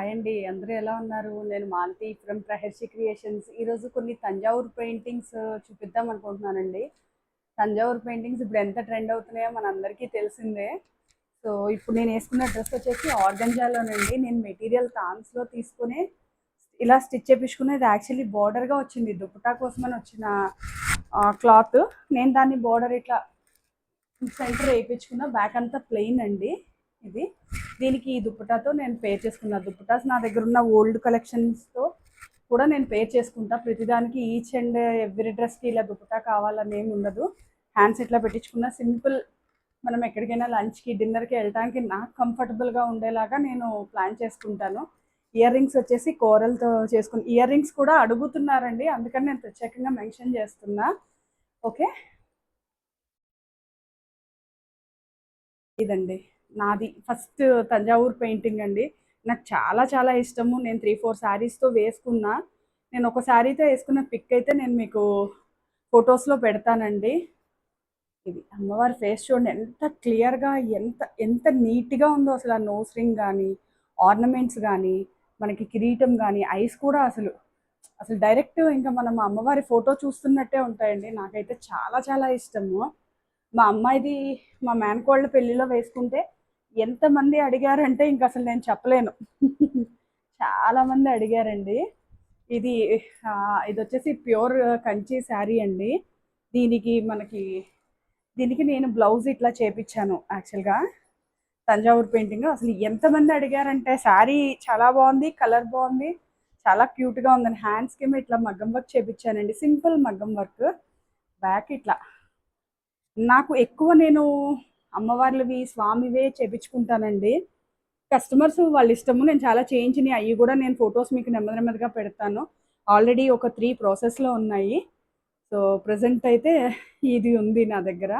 Hi అండి. అందరూ ఎలా ఉన్నారు? నేను మాలతి ఫ్రమ్ ప్రహర్షి క్రియేషన్స్. ఈరోజు కొన్ని తంజావూరు పెయింటింగ్స్ చూపిద్దాం అనుకుంటున్నానండి. తంజావూరు పెయింటింగ్స్ ఇప్పుడు ఎంత ట్రెండ్ అవుతున్నాయో మనందరికీ తెలిసిందే. సో, ఇప్పుడు నేను వేసుకున్న డ్రెస్ వచ్చేసి ఆర్గంజాలోనండి. నేను మెటీరియల్ థాన్స్‌లో తీసుకొని ఇలా స్టిచ్ చేపించుకున్నది. యాక్చువల్లీ బోర్డర్‌గా వచ్చింది. దుపట్టా కోసమని వచ్చిన క్లాత్. నేను దాన్ని బోర్డర్ ఇట్లా సెంటర్ వేయించుకున్న. బ్యాక్ అంతా ప్లెయిన్ అండి ఇది. దీనికి ఈ దుప్పటాతో నేను పేర్ చేసుకున్నా. దుప్పటాస్ నా దగ్గర ఉన్న ఓల్డ్ కలెక్షన్స్తో కూడా నేను పేర్ చేసుకుంటా. ప్రతిదానికి ఈచ్ అండ్ ఎవ్రీ డ్రెస్కి ఇలా దుప్పటా కావాలని ఏమి ఉండదు. హ్యాండ్స్ ఇట్లా పెట్టించుకున్న సింపుల్. మనం ఎక్కడికైనా లంచ్కి డిన్నర్కి వెళ్ళడానికి నాకు కంఫర్టబుల్గా ఉండేలాగా నేను ప్లాన్ చేసుకుంటాను. ఇయర్ రింగ్స్ వచ్చేసి కోరల్తో చేసుకుని, ఇయర్ రింగ్స్ కూడా అడుగుతున్నారండి, అందుకని నేను ప్రత్యేకంగా మెన్షన్ చేస్తున్నా. ఓకే, ఇదండి నాది ఫస్ట్ తంజావూరు పెయింటింగ్ అండి. నాకు చాలా చాలా ఇష్టము. నేను 3-4 శారీస్తో వేసుకున్నా. నేను ఒక శారీతో వేసుకున్న పిక్ అయితే నేను మీకు ఫొటోస్లో పెడతానండి. ఇది అమ్మవారి ఫేస్ చూడండి, ఎంత క్లియర్గా, ఎంత ఎంత నీట్గా ఉందో అసలు. ఆ నోస్ రింగ్ కానీ, ఆర్నమెంట్స్ కానీ, మనకి కిరీటం కానీ, ఐస్ కూడా అసలు అసలు డైరెక్ట్ ఇంకా మనం అమ్మవారి ఫోటో చూస్తున్నట్టే ఉంటాయండి. నాకైతే చాలా చాలా ఇష్టము. మా అమ్మాయిది మా మేనకోళ్ళ పెళ్ళిలో వేసుకుంటే ఎంతమంది అడిగారంటే ఇంక అసలు నేను చెప్పలేను. చాలామంది అడిగారండి. ఇది ఇది వచ్చేసి ప్యూర్ కంచి శారీ అండి. దీనికి మనకి దీనికి నేను బ్లౌజ్ ఇట్లా చేపించాను యాక్చువల్గా. తంజావూరు పెయింటింగ్ అసలు ఎంతమంది అడిగారంటే, శారీ చాలా బాగుంది, కలర్ బాగుంది, చాలా క్యూట్గా ఉందని. హ్యాండ్స్కి ఏమో ఇట్లా మగ్గం వర్క్ చేపించానండి, సింపుల్ మగ్గం వర్క్. బ్యాక్ ఇట్లా నాకు ఎక్కువ నేను అమ్మవార్లవి స్వామివే చేపించుకుంటానండి. కస్టమర్స్ వాళ్ళ ఇష్టము. నేను చాలా చేయించినవి అవి కూడా నేను ఫొటోస్ మీకు నెమ్మది నెమ్మదిగా పెడతాను. ఆల్రెడీ ఒక 3 ప్రాసెస్లో ఉన్నాయి. సో, ప్రజెంట్ అయితే ఇది ఉంది నా దగ్గర.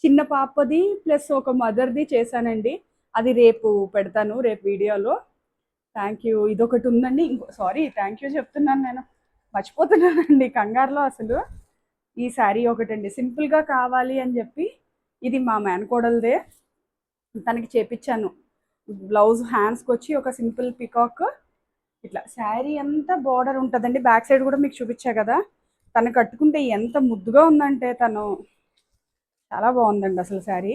చిన్న పాపది ప్లస్ ఒక మదర్ది చేశానండి. అది రేపు పెడతాను, రేపు వీడియోలో. Thank you. ఇదొకటి ఉందండి. సారీ, థ్యాంక్ యూ చెప్తున్నాను, నేను మర్చిపోతున్నానండి కంగారులో అసలు. ఈ శారీ ఒకటండి సింపుల్గా కావాలి అని చెప్పి, ఇది మా మేనకోడలదే, తనకి చేపించాను. బ్లౌజ్ హ్యాండ్స్కి వచ్చి ఒక సింపుల్ పికాక్. ఇట్లా శారీ అంతా బార్డర్ ఉంటుందండి. బ్యాక్ సైడ్ కూడా మీకు చూపించా కదా. తను కట్టుకుంటే ఎంత ముద్దుగా ఉందంటే, తను చాలా బాగుందండి అసలు శారీ.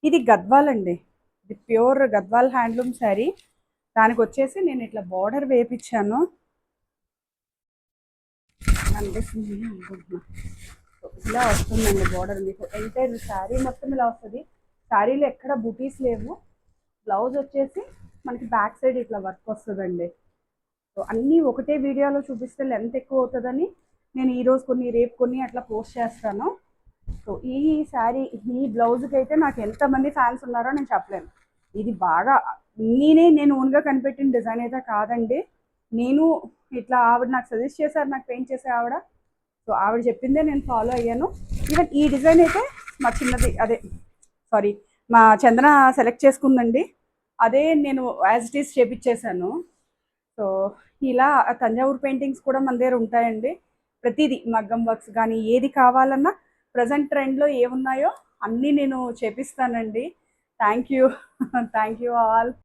ఇది గద్వాల్ అండి, ఇది ప్యూర్ గద్వాల్ హ్యాండ్లూమ్ శారీ. దానికి వచ్చేసి నేను ఇట్లా బార్డర్ వేపించాను. అనిపిస్తుంది అనుకుంటున్నా. ఇలా వస్తుందండి బార్డర్. మీకు ఎంటైర్ శారీ మొత్తం ఇలా వస్తుంది. శారీలో ఎక్కడ బుటీస్ లేవు. బ్లౌజ్ వచ్చేసి మనకి బ్యాక్ సైడ్ ఇట్లా వర్క్ వస్తుందండి. సో అన్నీ ఒకటే వీడియోలో చూపిస్తే లెంత్ ఎక్కువ అవుతుందని నేను ఈరోజు కొన్ని, రేపు కొన్ని అట్లా పోస్ట్ చేస్తాను. సో ఈ శారీ, ఈ బ్లౌజ్కి అయితే నాకు ఎంతమంది ఫ్యాన్స్ ఉన్నారో నేను చెప్పలేను. ఇది బాగా నేను ఓన్గా కనిపెట్టిన డిజైన్ అయితే కాదండి. నేను ఇట్లా ఆవిడ నాకు సజెస్ట్ చేశారు, నాకు పెయింట్ చేసే ఆవిడ. సో ఆవిడ చెప్పిందే నేను ఫాలో అయ్యాను. ఈవెన్ ఈ డిజైన్ అయితే మా చిన్నది, అదే సారీ, మా చందన సెలెక్ట్ చేసుకుందండి. అదే నేను యాజ్ ఇట్ ఈస్ చేపించేశాను. సో ఇలా తంజావూరు పెయింటింగ్స్ కూడా మన దగ్గర ఉంటాయండి. ప్రతిదీ మగ్గం వర్క్స్ కానీ ఏది కావాలన్నా ప్రజెంట్ ట్రెండ్లో ఏమున్నాయో అన్నీ నేను చేపిస్తానండి. Thank you. Thank you all.